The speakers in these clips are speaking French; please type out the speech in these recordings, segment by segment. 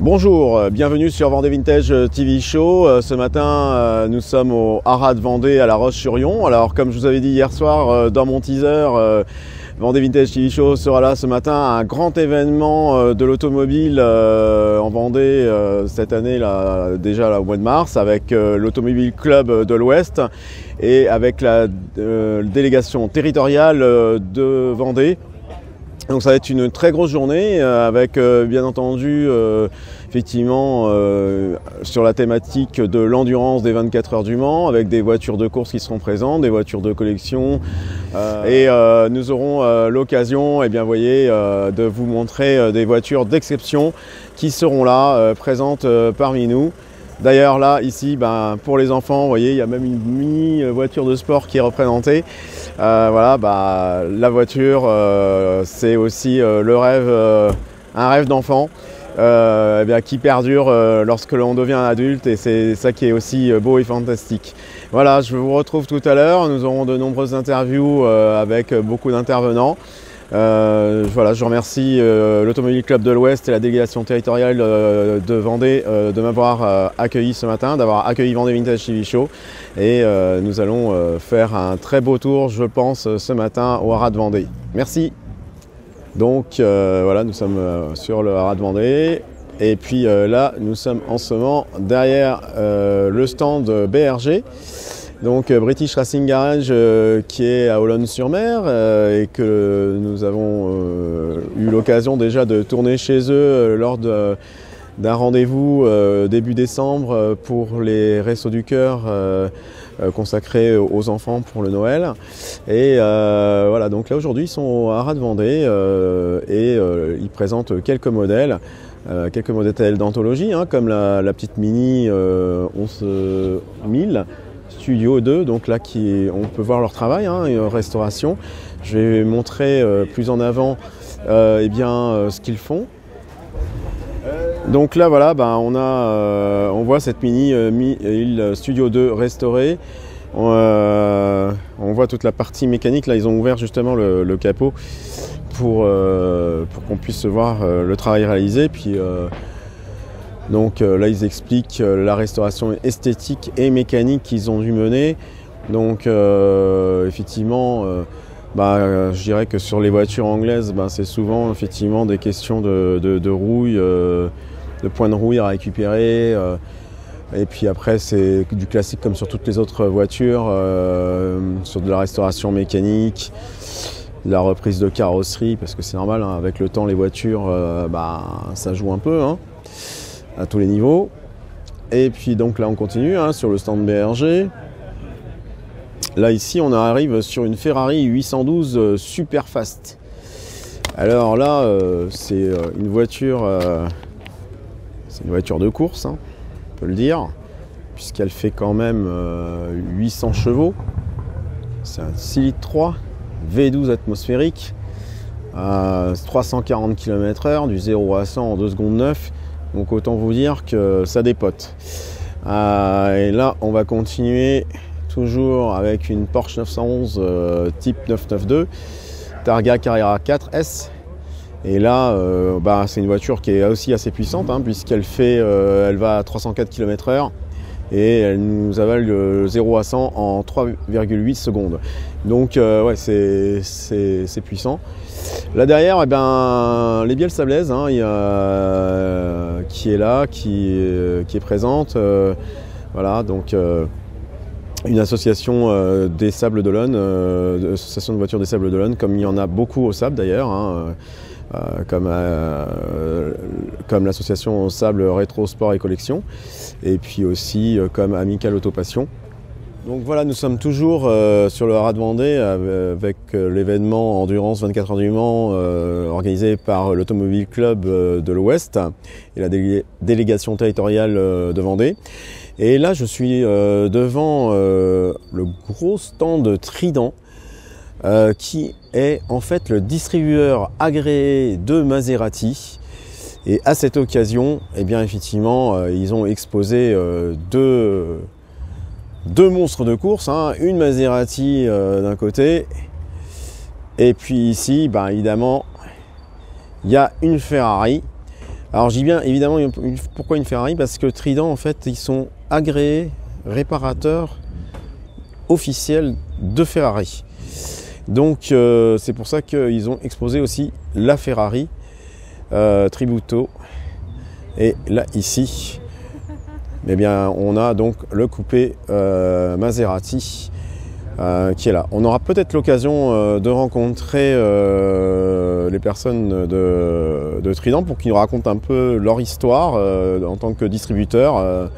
Bonjour, bienvenue sur Vendée Vintage TV Show. Ce matin, nous sommes au Haras de Vendée à La Roche-sur-Yon. Alors, comme je vous avais dit hier soir dans mon teaser, Vendée Vintage TV Show sera là ce matin, un grand événement de l'automobile en Vendée cette année, là, déjà là, au mois de mars, avec l'Automobile Club de l'Ouest et avec la délégation territoriale de Vendée. Donc ça va être une très grosse journée avec bien entendu effectivement sur la thématique de l'endurance des 24 heures du Mans, avec des voitures de course qui seront présentes, des voitures de collection et nous aurons l'occasion, vous voyez, de vous montrer des voitures d'exception qui seront là présentes parmi nous. D'ailleurs là, ici, pour les enfants, vous voyez, il y a même une mini voiture de sport qui est représentée. Voilà, la voiture, c'est aussi le rêve, un rêve d'enfant qui perdure lorsque l'on devient un adulte, et c'est ça qui est aussi beau et fantastique. Voilà, je vous retrouve tout à l'heure. Nous aurons de nombreuses interviews avec beaucoup d'intervenants. Voilà, je remercie l'Automobile Club de l'Ouest et la délégation territoriale de Vendée de m'avoir accueilli ce matin, d'avoir accueilli Vendée Vintage TV Show. Et nous allons faire un très beau tour, je pense, ce matin au Haras de Vendée. Merci. Donc voilà, nous sommes sur le Haras de Vendée. Et puis là, nous sommes en ce moment derrière le stand BRG. Donc British Racing Garage qui est à Olonne-sur-Mer et que nous avons eu l'occasion déjà de tourner chez eux lors d'un rendez-vous début décembre pour les Restos du Cœur consacrés aux enfants pour le Noël. Et voilà, donc là aujourd'hui ils sont au Haras de Vendée et ils présentent quelques modèles d'anthologie, comme la petite Mini 11000 Studio 2, donc là on peut voir leur travail, restauration. Je vais montrer plus en avant ce qu'ils font. Donc là voilà, on voit cette Mini Studio 2 restaurée. On voit toute la partie mécanique. Là ils ont ouvert justement le capot pour qu'on puisse voir le travail réalisé. Puis donc là, ils expliquent la restauration esthétique et mécanique qu'ils ont dû mener. Donc effectivement, je dirais que sur les voitures anglaises, c'est souvent effectivement des questions de rouille, de points de rouille à récupérer. Et puis après, c'est du classique comme sur toutes les autres voitures, sur de la restauration mécanique, de la reprise de carrosserie, parce que c'est normal, avec le temps, les voitures, ça joue un peu. À tous les niveaux. Et puis donc là on continue sur le stand BRG. Là ici on arrive sur une Ferrari 812 super fast. Alors là c'est une voiture de course, on peut le dire, puisqu'elle fait quand même 800 chevaux. C'est un 6 litres 3 V12 atmosphérique à 340 km/h, du 0 à 100 en 2 secondes 9. Donc autant vous dire que ça dépote. Et là on va continuer toujours avec une Porsche 911 type 992 Targa Carrera 4S. Et là c'est une voiture qui est aussi assez puissante, puisqu'elle elle va à 304 km/h et elle nous avale le 0 à 100 en 3,8 secondes. Donc ouais, c'est puissant. Là derrière, les Biel Sablaise, il y a qui est là, qui est présente. Voilà, donc une association des Sables d'Olonne, association de voitures des Sables d'Olonne, comme il y en a beaucoup au Sable d'ailleurs, comme l'association Sable Rétro Sport et Collection, et puis aussi comme Amical Autopassion. Donc voilà, nous sommes toujours sur le Haras de Vendée avec l'événement Endurance 24 heures du Mans organisé par l'Automobile Club de l'Ouest et la délégation territoriale de Vendée. Et là, je suis devant le gros stand Trident qui est en fait le distributeur agréé de Maserati. Et à cette occasion, eh bien, effectivement, ils ont exposé deux monstres de course, hein, une Maserati d'un côté, et puis ici, évidemment, il y a une Ferrari. Alors je dis bien évidemment, pourquoi une Ferrari? Parce que Trident, en fait, ils sont agréés réparateurs officiels de Ferrari. Donc c'est pour ça qu'ils ont exposé aussi la Ferrari Tributo. Et là, ici, eh bien, on a donc le coupé Maserati qui est là. On aura peut-être l'occasion de rencontrer les personnes de Trident pour qu'ils nous racontent un peu leur histoire en tant que distributeur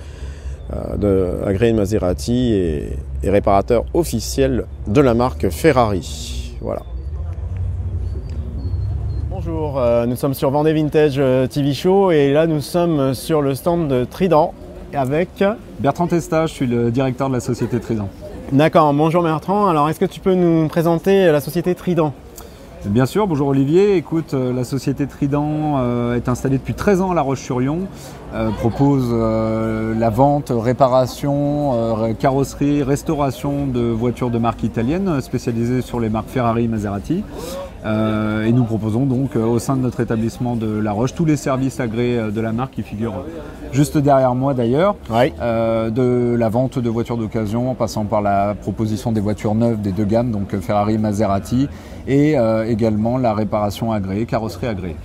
agréé de Maserati et réparateur officiel de la marque Ferrari. Voilà. Bonjour, nous sommes sur Vendée Vintage TV Show et là nous sommes sur le stand de Trident avec Bertrand Testa, je suis le directeur de la société Trident. D'accord, bonjour Bertrand. Alors est-ce que tu peux nous présenter la société Trident? Bien sûr, bonjour Olivier. Écoute, la société Trident est installée depuis 13 ans à La Roche-sur-Yon, propose la vente, réparation, carrosserie, restauration de voitures de marque italienne spécialisées sur les marques Ferrari et Maserati. Et nous proposons donc au sein de notre établissement de La Roche tous les services agréés de la marque qui figurent juste derrière moi d'ailleurs, oui. De la vente de voitures d'occasion en passant par la proposition des voitures neuves des deux gammes, donc Ferrari, Maserati, et également la réparation agréée, carrosserie agréée.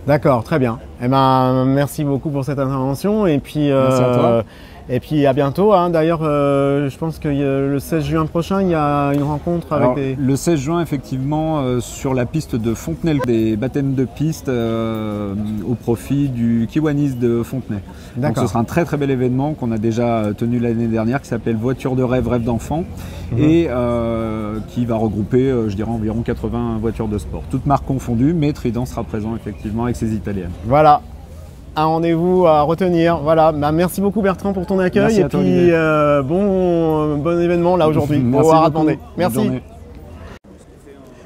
D'accord, très bien. Eh ben, merci beaucoup pour cette intervention et puis merci à toi. Et puis à bientôt. Hein. D'ailleurs, je pense que le 16 juin prochain, il y a une rencontre avec des... Le 16 juin, effectivement, sur la piste de Fontenay, des baptêmes de piste au profit du Kiwanis de Fontenay. Donc ce sera un très très bel événement qu'on a déjà tenu l'année dernière qui s'appelle Voiture de rêve, rêve d'enfant et qui va regrouper, je dirais, environ 80 voitures de sport. Toutes marques confondues, mais Trident sera présent effectivement avec ses italiennes. Voilà. Un rendez-vous à retenir. Voilà, merci beaucoup Bertrand pour ton accueil. Merci et à toi, puis bon événement là aujourd'hui au Haras de Vendée. Merci.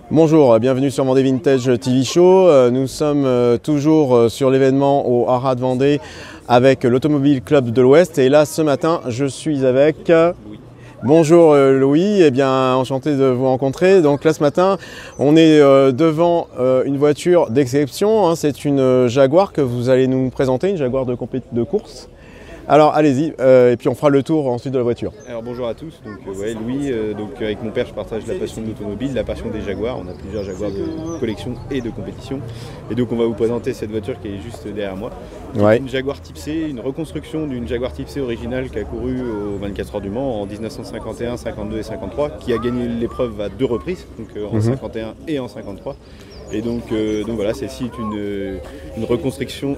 Bonjour, bienvenue sur Vendée Vintage TV Show. Nous sommes toujours sur l'événement au Haras de Vendée avec l'Automobile Club de l'Ouest. Et là ce matin, je suis avec Louis. Bonjour Louis, enchanté de vous rencontrer. Donc là ce matin, on est devant une voiture d'exception, hein. C'est une Jaguar que vous allez nous présenter, une Jaguar de course. Alors allez-y, et puis on fera le tour ensuite de la voiture. Alors bonjour à tous, donc Louis, donc avec mon père je partage la passion de l'automobile, la passion des Jaguars. On a plusieurs Jaguars de collection et de compétition. Et donc on va vous présenter cette voiture qui est juste derrière moi. Ouais. Une Jaguar Type C, une reconstruction d'une Jaguar Type C originale qui a couru aux 24 heures du Mans en 1951, 52 et 53, qui a gagné l'épreuve à 2 reprises, donc en 51 et en 53. Et donc voilà, celle-ci est une reconstruction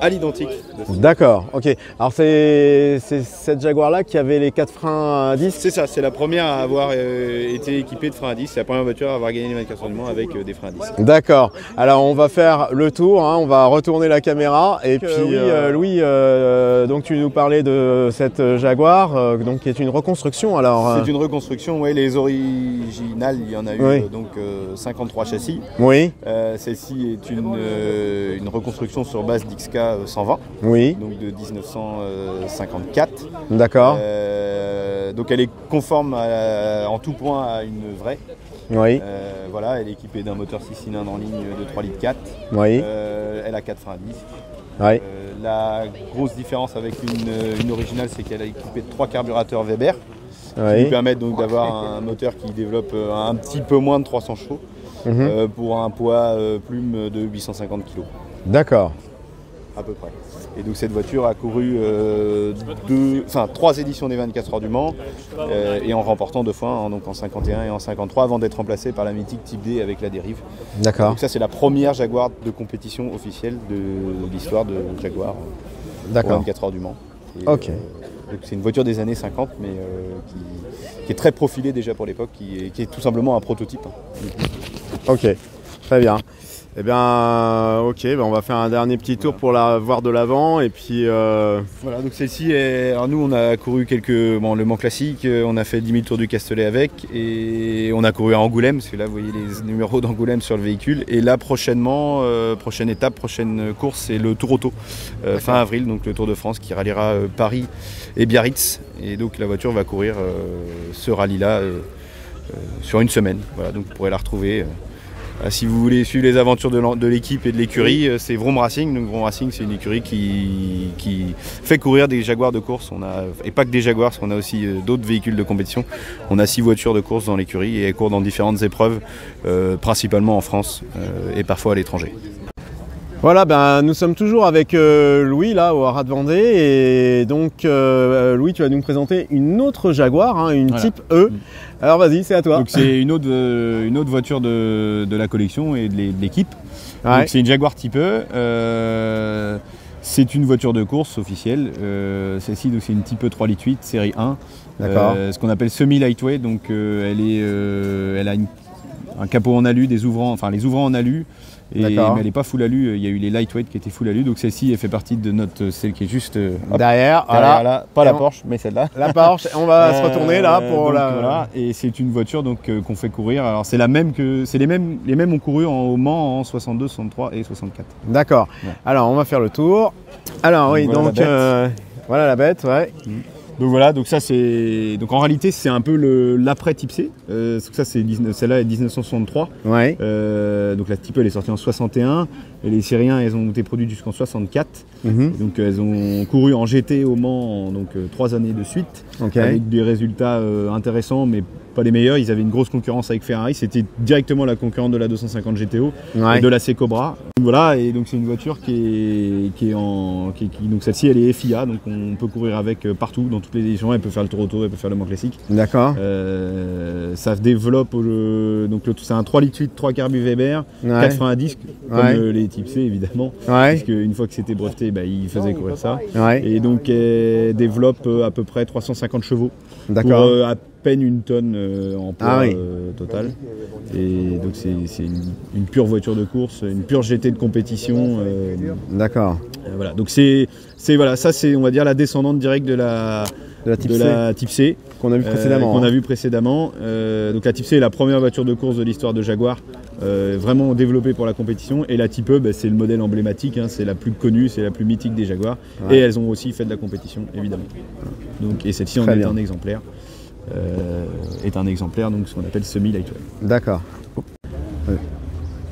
à l'identique. D'accord, ok. Alors c'est cette Jaguar-là qui avait les 4 freins à 10? C'est ça, c'est la première à avoir été équipée de freins à 10. C'est la première voiture à avoir gagné les 24 heures du Mans avec des freins à 10. D'accord. Alors on va faire le tour, hein, on va retourner la caméra. Et puis Louis, donc tu nous parlais de cette Jaguar, donc qui est une reconstruction alors. C'est une reconstruction, oui, les originales, il y en a eu donc 53 châssis. Oui. Celle-ci est une reconstruction sur base d'XK 120. Oui. Donc de 1954. D'accord. Donc elle est conforme en tout point à une vraie. Oui. Voilà, elle est équipée d'un moteur 6 cylindres en ligne de 3,4 litres. Oui. Elle a 4 freins à 10. Oui. La grosse différence avec une originale, c'est qu'elle est équipée de 3 carburateurs Weber. Qui lui permettent donc d'avoir un moteur qui développe un petit peu moins de 300 chevaux. Pour un poids plume de 850 kg. D'accord. À peu près. Et donc cette voiture a couru 3 éditions des 24 heures du Mans et en remportant 2 fois, donc en 51 et en 53, avant d'être remplacée par la mythique Type D avec la dérive. D'accord. Donc ça c'est la première Jaguar de compétition officielle de l'histoire de Jaguar aux 24 heures du Mans. Et, ok. c'est une voiture des années 50, mais qui est très profilée déjà pour l'époque, qui est tout simplement un prototype. Ok, très bien. Eh bien, ok, on va faire un dernier petit tour pour la voir de l'avant et puis... Voilà, donc celle-ci, alors nous on a couru le Mans classique, on a fait 10 000 tours du Castellet avec et on a couru à Angoulême, parce que là vous voyez les numéros d'Angoulême sur le véhicule. Et là prochainement, prochaine étape, prochaine course, c'est le Tour Auto, fin avril, donc le Tour de France qui ralliera Paris et Biarritz. Et donc la voiture va courir ce rallye-là sur une semaine. Voilà, donc vous pourrez la retrouver. Si vous voulez suivre les aventures de l'équipe et de l'écurie, c'est Vroom Racing. Donc Vroom Racing, c'est une écurie qui fait courir des Jaguars de course. Et pas que des Jaguars, parce qu'on a aussi d'autres véhicules de compétition. On a 6 voitures de course dans l'écurie et elles courent dans différentes épreuves, principalement en France et parfois à l'étranger. Voilà, nous sommes toujours avec Louis là au Haras de Vendée et donc Louis, tu vas nous présenter une autre Jaguar, une type E. Alors vas-y, c'est à toi. Donc c'est une autre voiture de la collection et de l'équipe. Ouais. Donc c'est une Jaguar type E. C'est une voiture de course officielle. Celle-ci, c'est une type E 3,8 litres série 1. Ce qu'on appelle semi-lightweight. Donc elle a un capot en alu, les ouvrants en alu. Mais elle n'est pas full alu, il y a eu les lightweight qui étaient full alu, donc celle-ci elle fait partie de celle qui est juste derrière là, pas la Porsche, mais celle-là. La Porsche, on va se retourner là pour Voilà, et c'est une voiture qu'on fait courir. Alors c'est la même les mêmes ont couru au Mans en 62, 63 et 64. D'accord. Ouais. Alors on va faire le tour. Alors oui, donc voilà la bête, ouais. Donc voilà, donc ça c'est en réalité c'est un peu l'après Type C. Celle-là est 1963. Ouais. Donc la Type E elle est sortie en 61 et les séries 1 elles ont été produites jusqu'en 64. Donc elles ont couru en GT au Mans 3 années de suite, avec des résultats intéressants mais pas les meilleurs. Ils avaient une grosse concurrence avec Ferrari, c'était directement la concurrente de la 250 GTO et de la C Cobra. Voilà, et donc c'est une voiture donc celle-ci elle est FIA, donc on peut courir avec partout dans toutes les éditions. Elle peut faire le Tour Auto, elle peut faire le Mans classique. D'accord. Ça se développe c'est un 3,8 litres 3 carbu Weber, 4 freins à disque comme les Type C évidemment, puisque une fois que c'était breveté, ils faisaient courir ça. Et donc elle développe à peu près 350 chevaux. D'accord. Pour à peine une tonne en poids total. Et donc c'est une pure voiture de course, une pure GT de compétition. D'accord. Voilà. Donc ça c'est on va dire la descendante directe de la Type C qu'on a vu précédemment. Donc la Type C est la première voiture de course de l'histoire de Jaguar, vraiment développée pour la compétition. Et la Type E, c'est le modèle emblématique, c'est la plus connue, c'est la plus mythique des Jaguars. Et elles ont aussi fait de la compétition, évidemment. Donc, et celle-ci en est un exemplaire. Donc ce qu'on appelle semi-lightweight. D'accord.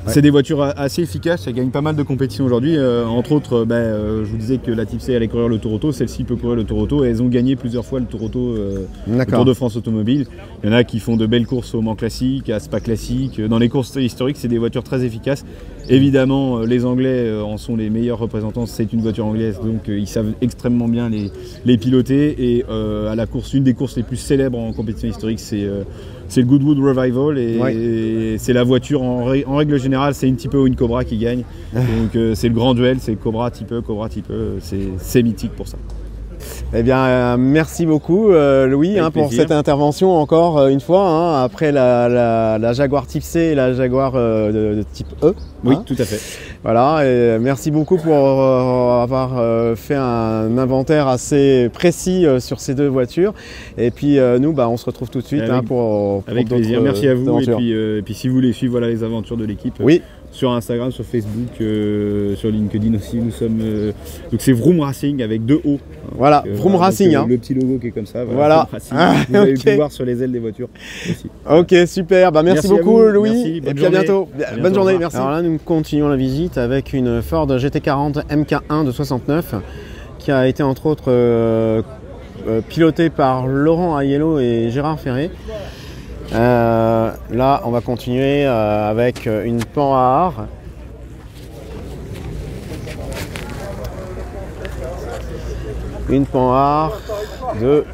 C'est des voitures assez efficaces, elles gagnent pas mal de compétitions aujourd'hui. Entre autres, je vous disais que la Type C allait courir le Tour Auto, celle-ci peut courir le Tour Auto et elles ont gagné plusieurs fois le Tour Auto, le Tour de France automobile. Il y en a qui font de belles courses au Mans classique, à Spa classique. Dans les courses historiques, c'est des voitures très efficaces. Évidemment, les Anglais en sont les meilleurs représentants, c'est une voiture anglaise, donc ils savent extrêmement bien les piloter. Et à la course, une des courses les plus célèbres en compétition historique, c'est le Goodwood Revival et c'est la voiture en règle générale, c'est une Type E ou une Cobra qui gagne. Donc c'est le grand duel, c'est Cobra Type E, c'est mythique pour ça. Eh bien, merci beaucoup Louis pour cette intervention encore une fois, après la Jaguar Type C et la Jaguar de Type E. Oui, tout à fait. Voilà, et merci beaucoup pour avoir fait un inventaire assez précis sur ces deux voitures. Et puis nous, on se retrouve tout de suite pour avec plaisir. Merci à vous. Et puis si vous voulez suivre les aventures de l'équipe. Sur Instagram, sur Facebook, sur LinkedIn aussi, nous sommes. Donc c'est Vroom Racing avec 2 O. Voilà, Vroom Racing. Le petit logo qui est comme ça. Voilà. Vous avez pu voir sur les ailes des voitures aussi. Ok, super. Merci beaucoup Louis. Merci, et puis à bientôt. Bonne journée. Merci. Alors là, nous continuons la visite avec une Ford GT40 MK1 de 69 qui a été entre autres pilotée par Laurent Aiello et Gérard Ferré. Là, on va continuer avec une Panhard. Une Panhard de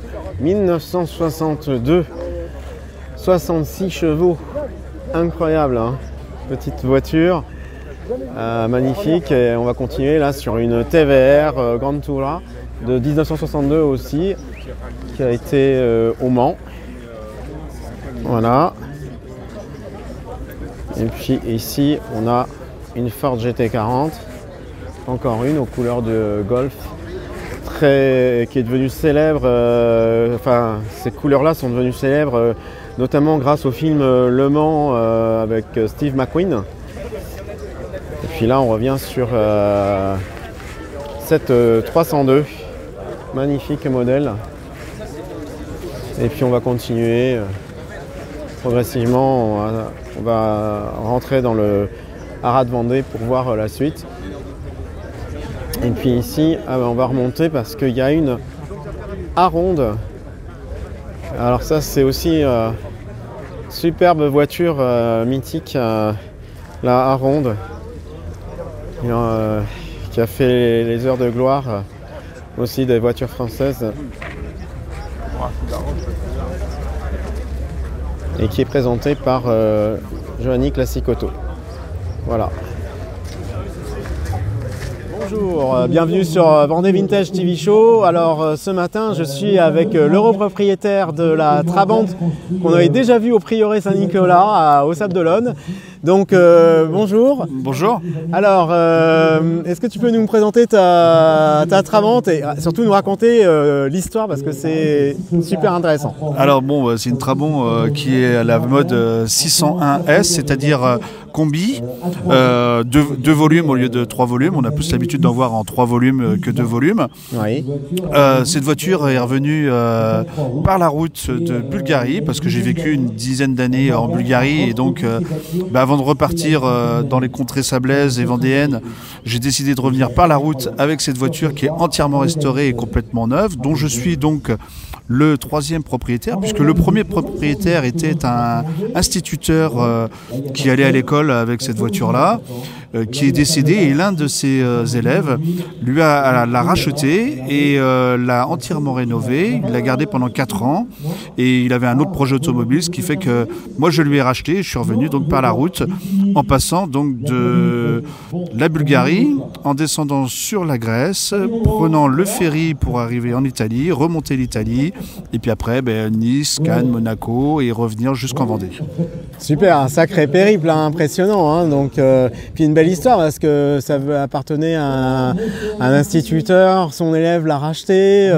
1962. 66 chevaux. Incroyable, petite voiture. Magnifique. Et on va continuer là sur une TVR Grand Tourer de 1962 aussi, qui a été au Mans. Voilà. Et puis ici, on a une Ford GT40, encore une aux couleurs de Golf, qui est devenue célèbre. Ces couleurs-là sont devenues célèbres, notamment grâce au film Le Mans avec Steve McQueen. Et puis là, on revient sur cette 302, magnifique modèle. Et puis on va continuer progressivement. On va rentrer dans le Haras de Vendée pour voir la suite. Et puis ici, on va remonter parce qu'il y a une Aronde. Alors ça, c'est aussi superbe voiture mythique, la Aronde, qui a fait les heures de gloire aussi des voitures françaises. Et qui est présentée par Giovanni Classic Auto. Voilà. Bonjour, bienvenue sur Vendée Vintage TV Show. Alors ce matin, je suis avec l'europropriétaire de la Trabant qu'on avait déjà vu au Prieuré Saint-Nicolas au Sable d'Olonne. Donc bonjour. Bonjour. Alors, est-ce que tu peux nous présenter ta Trabant et surtout nous raconter l'histoire parce que c'est super intéressant. Alors bon, c'est une Trabant qui est à la mode 601S, c'est-à-dire combi, 2 volumes au lieu de 3 volumes. On a plus l'habitude d'en voir en 3 volumes que 2 volumes. Oui. Cette voiture est revenue par la route de Bulgarie parce que j'ai vécu une dizaine d'années en Bulgarie et donc avant de repartir dans les contrées sablaises et vendéennes, j'ai décidé de revenir par la route avec cette voiture qui est entièrement restaurée et complètement neuve, dont je suis donc le 3e propriétaire, puisque le premier propriétaire était un instituteur qui allait à l'école avec cette voiture-là, qui est décédé, et l'un de ses élèves l'a racheté et l'a entièrement rénové. Il l'a gardé pendant 4 ans et il avait un autre projet automobile, ce qui fait que moi je lui ai racheté et je suis revenu donc par la route en passant donc de la Bulgarie, en descendant sur la Grèce, prenant le ferry pour arriver en Italie, remonter l'Italie et puis après Nice, Cannes, Monaco et revenir jusqu'en Vendée. Super, un sacré périple, impressionnant. Hein, donc, puis une belle histoire parce que ça appartenait à un instituteur, son élève l'a racheté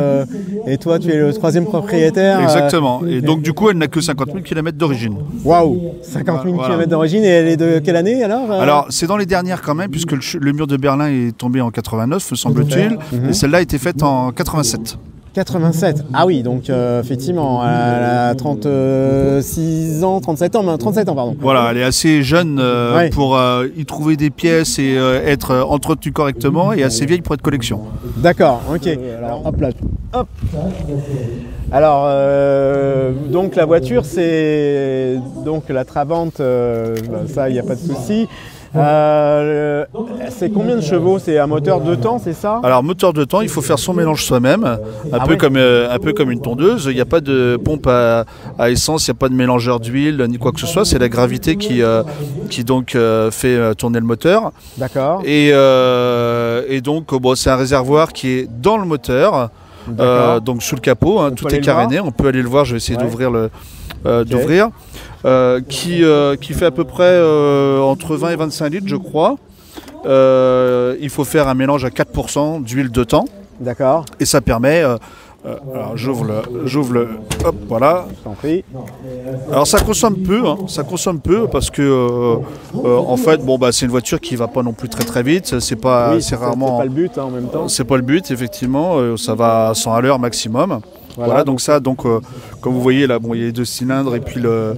et toi tu es le 3e propriétaire. Exactement, et donc du coup elle n'a que 50 000 km d'origine. Waouh, 50 000 km d'origine, et elle est de quelle année alors Alors c'est dans les dernières quand même, puisque le mur de Berlin est tombé en 89, me semble-t-il, et celle-là a été faite en 87. 87, ah oui, donc effectivement, elle a 36 ans, 37 ans, 37 ans, pardon. Voilà, elle est assez jeune pour y trouver des pièces et être entretenue correctement, et assez vieille pour être collection. D'accord, ok. Alors hop là, hop. Alors, donc la voiture, c'est donc la Trabant, ça, il n'y a pas de souci. C'est combien de chevaux? C'est un moteur 2 temps, c'est ça? Alors moteur 2 temps, il faut faire son mélange soi-même, un peu comme une tondeuse. Il n'y a pas de pompe à essence, il n'y a pas de mélangeur d'huile ni quoi que ce soit. C'est la gravité qui donc fait tourner le moteur. D'accord. Et donc c'est un réservoir qui est dans le moteur, donc sous le capot. Tout est caréné. On peut aller le voir. Je vais essayer d'ouvrir d'ouvrir. Qui fait à peu près entre 20 et 25 litres, je crois. Il faut faire un mélange à 4% d'huile de temps. D'accord. Et ça permet... alors j'ouvre le... Hop, voilà. Alors ça consomme peu, parce que en fait, c'est une voiture qui va pas non plus très très vite. C'est rarement... C'est pas le but en même temps. C'est pas le but, effectivement. Ça va à 100 à l'heure maximum. Voilà, donc comme vous voyez là, il y a les 2 cylindres et puis le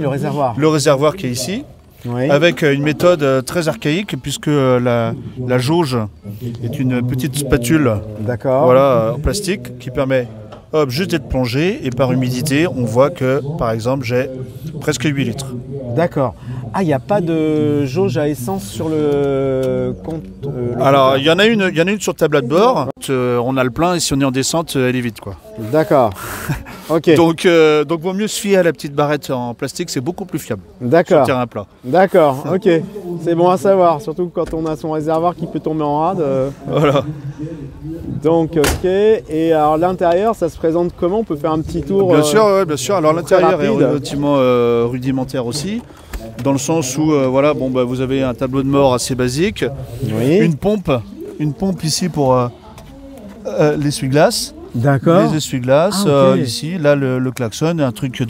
réservoir. Le réservoir qui est ici, avec une méthode très archaïque puisque la jauge est une petite spatule en plastique qui permet juste d'être plongée, et par humidité, on voit que par exemple j'ai presque 8 litres. D'accord. Ah, il n'y a pas de jauge à essence sur le compte Alors, il y en a une sur le tableau de bord. On a le plein et si on est en descente, elle est vide, quoi. D'accord. Ok. Donc vaut mieux se fier à la petite barrette en plastique, c'est beaucoup plus fiable. D'accord. Sur terrain plat. D'accord. Ok. C'est bon à savoir, surtout quand on a son réservoir qui peut tomber en rade. Voilà. Donc, ok. Et alors, l'intérieur, ça se présente comment? On peut faire un petit tour? Bien sûr, ouais, bien sûr. Alors, l'intérieur est rapide. relativement rudimentaire aussi, dans le sens où, voilà, bon, bah, vous avez un tableau de mort assez basique, Oui. une pompe ici pour l'essuie-glace. D'accord. Les essuie-glaces, Ah, ok. ici, là le klaxon, un truc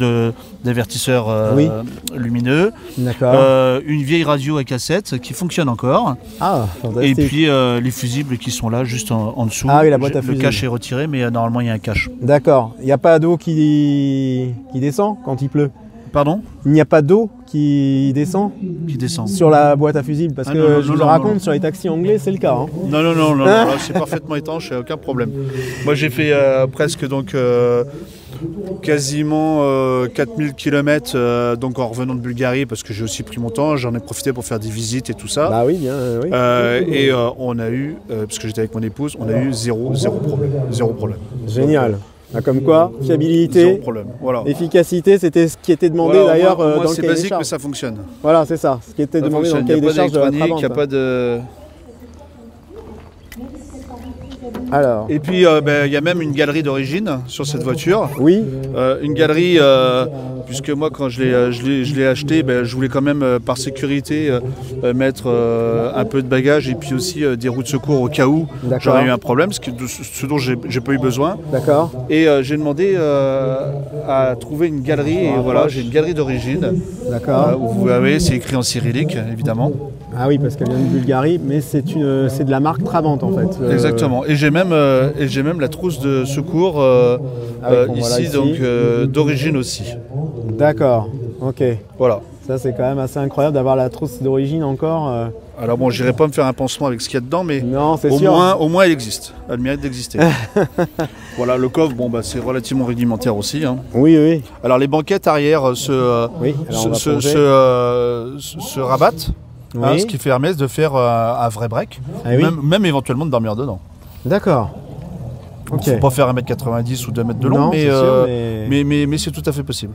d'avertisseur Oui. lumineux, D'accord. une vieille radio à cassette qui fonctionne encore, Ah, et fantastique. puis les fusibles qui sont là juste en dessous. Ah oui, la boîte à Le fusibles. cache est retiré, mais normalement il y a un cache. D'accord. Il n'y a pas d'eau qui descend quand il pleut? Pardon? Il n'y a pas d'eau qui descend Qui descend. sur la boîte à fusibles? Parce Ah, que non, non, je non, vous non, raconte, non. sur les taxis anglais, c'est le cas. Hein. Non, là, c'est parfaitement étanche, aucun problème. Moi j'ai fait presque donc quasiment 4000 km donc en revenant de Bulgarie, parce que j'ai aussi pris mon temps, j'en ai profité pour faire des visites et tout ça. Bah oui, bien, oui. Et on a eu, parce que j'étais avec mon épouse, on a eu zéro problème. Zéro problème. Génial. Ah, comme quoi, Zéro fiabilité, problème. Voilà. efficacité, c'était ce qui était demandé Voilà, d'ailleurs au moins, dans le c'est cahier des basique, mais charges. ça fonctionne. Voilà, c'est ça. Ce qui était Ça demandé dans le fonctionne. cahier Il n'y a des pas charges de la d'électronique, il n'y a Trabant. pas de... Alors, Et puis, il y a même une galerie d'origine sur cette voiture. oui, Une galerie, puisque moi, quand je l'ai acheté, je voulais quand même, par sécurité, mettre un peu de bagages et puis aussi des roues de secours au cas où D'accord. j'aurais eu un problème, ce dont j'ai pas eu besoin. d'accord. Et j'ai demandé à trouver une galerie, et voilà, j'ai une galerie d'origine. D'accord. Où vous voyez, c'est écrit en cyrillique, évidemment. Ah oui, parce qu'elle vient de Bulgarie, mais c'est de la marque Trabant en fait. Exactement. Et j'ai même la trousse de secours bon, voilà, ici. donc d'origine aussi. D'accord, ok. Voilà. Ça c'est quand même assez incroyable d'avoir la trousse d'origine encore. Alors bon, j'irai pas me faire un pansement avec ce qu'il y a dedans, mais Non, c'est au sûr. moins elle existe. Elle mérite d'exister. Voilà, le coffre, c'est relativement rudimentaire aussi. Hein. Oui, oui. Alors les banquettes arrière Oui, alors on va plonger. se rabattent. Hein, Oui. ce qui permet de faire un vrai break, Ah oui. même éventuellement de dormir dedans. D'accord. Ok. Faut pas faire 1m90 ou 2 mètres de long, Non, mais, c'est sûr, mais c'est tout à fait possible.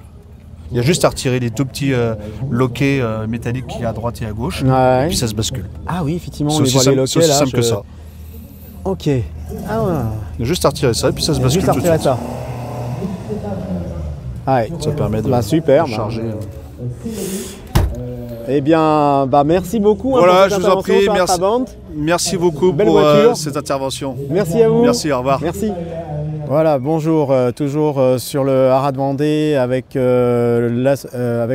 Il y a juste à retirer les tout petits loquets métalliques qu'il y a à droite et à gauche, Ouais. et puis ça se bascule. Ah oui, effectivement, C'est on les aussi voit les simple, loquets c'est aussi là. simple que ça. Ok. Ah ouais. Il y a juste à retirer ça, et puis ça se Il y a bascule juste à tout de retirer suite. ça. Ah ouais. Ça permet de Bah super. charger. Eh bien, merci beaucoup Voilà, pour cette je vous en intervention prie, sur la merci. Trabant. Merci beaucoup Belle pour voiture. cette intervention. Merci à vous. Merci, au revoir. Merci. Voilà, bonjour, toujours sur le Haras de Vendée avec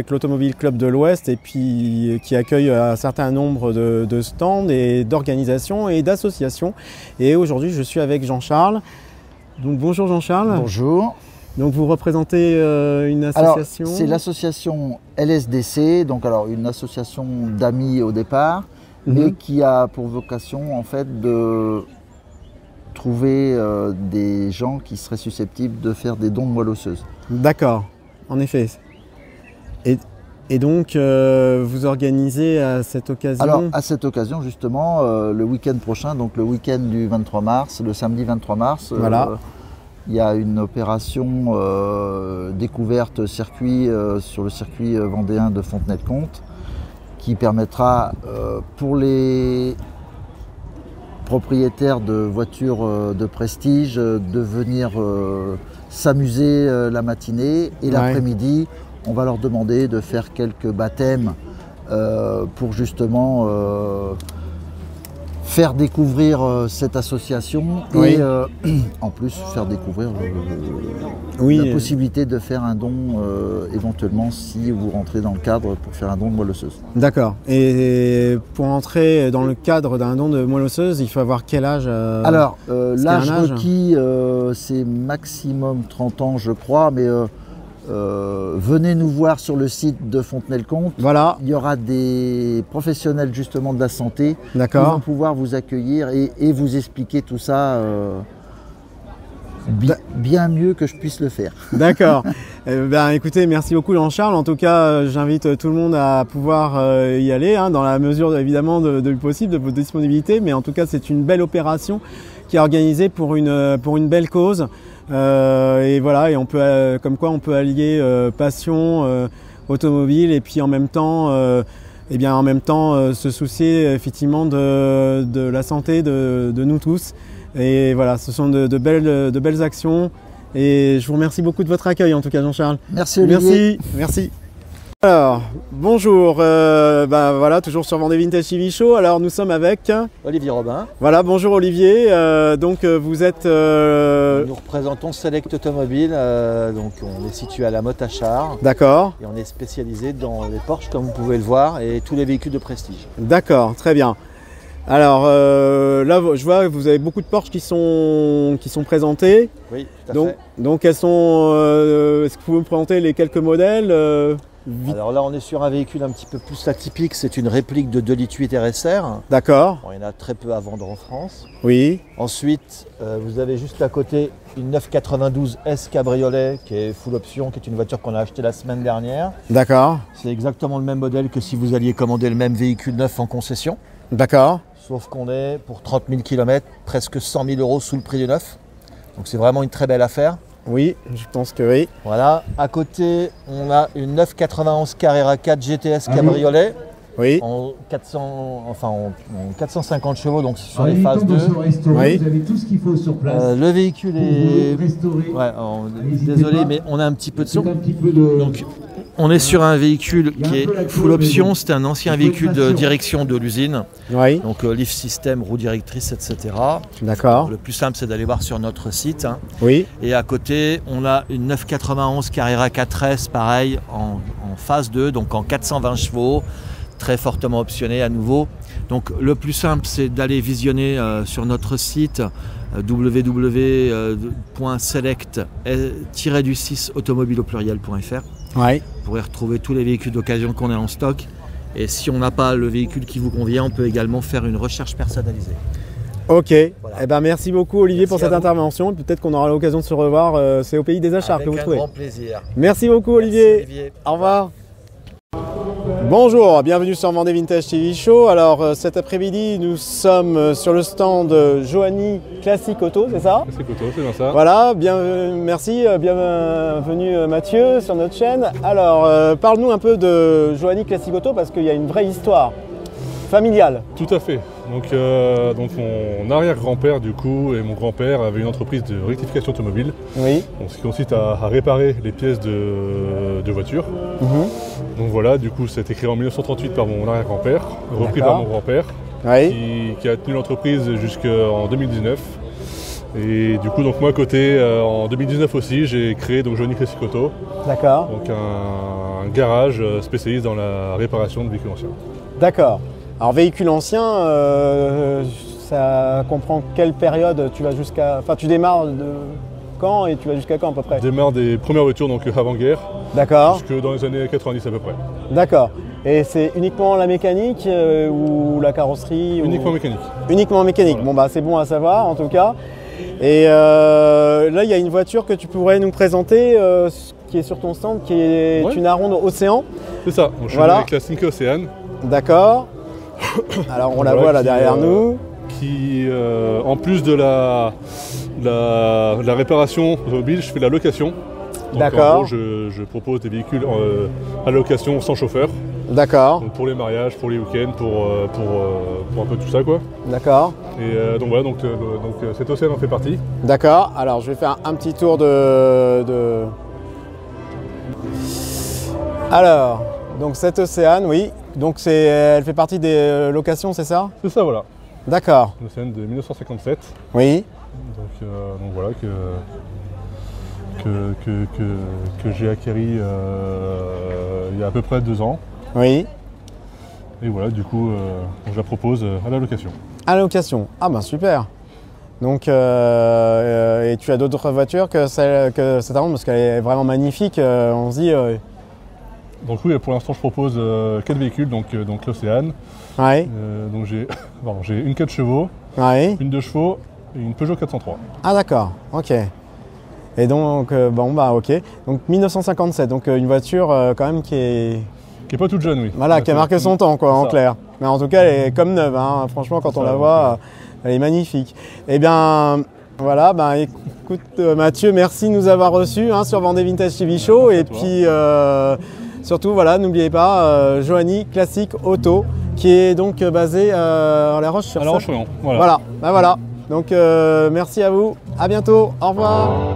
l'Automobile Club de l'Ouest et puis qui accueille un certain nombre de stands et d'organisations et d'associations. Et aujourd'hui, je suis avec Jean-Charles. Donc bonjour Jean-Charles. Bonjour. Donc vous représentez une Alors, association. c'est l'association LSDC, donc alors une association d'amis au départ, mais qui a pour vocation en fait de trouver des gens qui seraient susceptibles de faire des dons de moelle osseuse. D'accord, en effet. Et donc vous organisez à cette occasion. Alors à cette occasion justement, le week-end prochain, donc le week-end du 23 mars, le samedi 23 mars, Voilà. il y a une opération découverte circuit sur le circuit vendéen de Fontenay-le-Comte qui permettra pour les propriétaires de voitures de prestige de venir s'amuser la matinée et l'après-midi, on va leur demander de faire quelques baptêmes pour justement faire découvrir cette association et en plus faire découvrir la possibilité de faire un don éventuellement si vous rentrez dans le cadre pour faire un don de moelle osseuse. D'accord. Et pour entrer dans le cadre d'un don de moelle osseuse, il faut avoir quel âge Alors, qu'il y a l'âge un âge requis, c'est maximum 30 ans je crois, mais venez nous voir sur le site de Fontenay-le-Comte. Voilà. Il y aura des professionnels justement de la santé qui vont D'accord. pouvoir vous accueillir et vous expliquer tout ça bien mieux que je puisse le faire. D'accord. Écoutez, merci beaucoup Jean-Charles. En tout cas, j'invite tout le monde à pouvoir y aller, dans la mesure évidemment de possible, de votre disponibilité. Mais en tout cas, c'est une belle opération qui est organisée pour une belle cause. Et voilà, et on peut, comme quoi on peut allier passion automobile et puis en même temps, se soucier effectivement de la santé de nous tous. Et voilà, ce sont de belles actions. Et je vous remercie beaucoup de votre accueil en tout cas, Jean-Charles. Merci Olivier. Merci. Alors, bonjour, voilà, toujours sur Vendée Vintage TV Show. Alors nous sommes avec Olivier Robin. Voilà, bonjour Olivier. Vous êtes... Nous représentons Select Automobile, donc on est situé à la Motte-à-Char. D'accord. Et on est spécialisé dans les Porsche comme vous pouvez le voir et tous les véhicules de prestige. D'accord, très bien. Alors là, je vois que vous avez beaucoup de Porsche qui sont présentés. Oui, tout à fait. Donc elles sont... Est-ce que vous pouvez me présenter les quelques modèles Alors là, on est sur un véhicule un petit peu plus atypique. C'est une réplique de 2,8 litres RSR. D'accord. Bon, il y en a très peu à vendre en France. Oui. Ensuite, vous avez juste à côté une 992 S Cabriolet qui est full option, qui est une voiture qu'on a achetée la semaine dernière. D'accord. C'est exactement le même modèle que si vous alliez commander le même véhicule neuf en concession. D'accord. Sauf qu'on est pour 30 000 km, presque 100 000 € sous le prix du neuf. Donc c'est vraiment une très belle affaire. Oui, je pense que oui. Voilà, à côté, on a une 991 Carrera 4 GTS Cabriolet. Oui. En 450 chevaux, donc sur les phases 2. Oui. Vous avez tout ce qu'il faut sur place. Le véhicule est... Restauré. Ouais, désolé, mais on a un petit peu de son. Un petit peu de... Donc, on est sur un véhicule qui est full option. C'était un ancien véhicule de direction de l'usine. Oui. Donc lift system, roue directrice, etc. D'accord. Le plus simple, c'est d'aller voir sur notre site. Hein. Oui. Et à côté, on a une 991 Carrera 4S, pareil, en phase 2, donc en 420 chevaux, très fortement optionné à nouveau. Donc le plus simple, c'est d'aller visionner sur notre site www.select-automobile.fr. Oui. Vous pourrez retrouver tous les véhicules d'occasion qu'on a en stock. Et si on n'a pas le véhicule qui vous convient, on peut également faire une recherche personnalisée. Ok. Voilà. Eh ben, merci beaucoup Olivier Merci pour cette à vous. intervention. Peut-être qu'on aura l'occasion de se revoir. C'est au pays des Achards que vous Avec un trouvez. grand plaisir. Merci beaucoup Merci, Olivier. Au revoir. Bonjour, bienvenue sur Vendée Vintage TV Show. Alors cet après-midi, nous sommes sur le stand Joanny Classic Auto, c'est ça? C'est Auto, c'est bien ça. Voilà, merci, bienvenue Mathieu sur notre chaîne. Alors, parle-nous un peu de Joanny Classic Auto parce qu'il y a une vraie histoire familiale. Tout à fait. Donc mon arrière-grand-père du coup et mon grand-père avaient une entreprise de rectification automobile. Oui. Donc, ce qui consiste à réparer les pièces de voitures. Donc voilà, du coup ça a été créé en 1938 par mon arrière-grand-père, repris par mon grand-père, Oui. qui a tenu l'entreprise jusqu'en 2019. Et du coup donc moi à côté en 2019 aussi j'ai créé donc Joanny Classic Auto. D'accord. Donc un garage spécialiste dans la réparation de véhicules anciens. D'accord. Alors véhicule ancien, ça comprend quelle période? Tu vas jusqu'à, enfin tu démarres de quand et tu vas jusqu'à quand à peu près? Je démarre des premières voitures donc avant-guerre. D'accord. Jusque dans les années 90 à peu près. D'accord. Et c'est uniquement la mécanique ou la carrosserie? Uniquement mécanique. Uniquement mécanique. Voilà. Bon bah c'est bon à savoir en tout cas. Et là il y a une voiture que tu pourrais nous présenter qui est sur ton stand, qui est une Aronde Océan. C'est ça. Donc, je suis Voilà. avec la Cinque Océane. D'accord. Alors on la voit là derrière nous. Qui en plus de la réparation automobile, je fais de la location. Donc, D'accord. En gros, je propose des véhicules à location sans chauffeur. D'accord. Donc, pour les mariages, pour les week-ends, pour un peu tout ça quoi. D'accord. Et donc voilà, donc cet océan en fait partie. D'accord. Alors je vais faire un petit tour de... Alors, donc cette Océane, oui. Donc elle fait partie des locations, c'est ça? C'est ça voilà. D'accord. L'océan de 1957. Oui. Donc voilà que j'ai acquéri il y a à peu près 2 ans. Oui. Et voilà, du coup, je la propose à la location. À la location. Ah ben super. Donc, et tu as d'autres voitures que cette Aronde parce qu'elle est vraiment magnifique. On se dit. Donc oui, pour l'instant, je propose 4 véhicules, donc l'Océane. Ouais. Donc j'ai une 4 chevaux, Ouais. une 2 chevaux et une Peugeot 403. Ah d'accord. Ok. Et donc bon bah ok. Donc 1957. Donc une voiture quand même qui est Qui est pas toute jeune, oui. Voilà, qui a marqué son temps, quoi, en clair. Mais en tout cas, elle est comme neuve, hein. Franchement, quand on la voit, elle est magnifique. Eh bien, voilà, écoute, Mathieu, merci de nous avoir reçus sur Vendée Vintage TV Show. Et puis, surtout, voilà, n'oubliez pas, Joanny Classic Auto, qui est donc basé à La Roche-sur-Yon. À La Roche-sur-Yon, voilà. Voilà, voilà. Donc merci à vous, à bientôt, au revoir.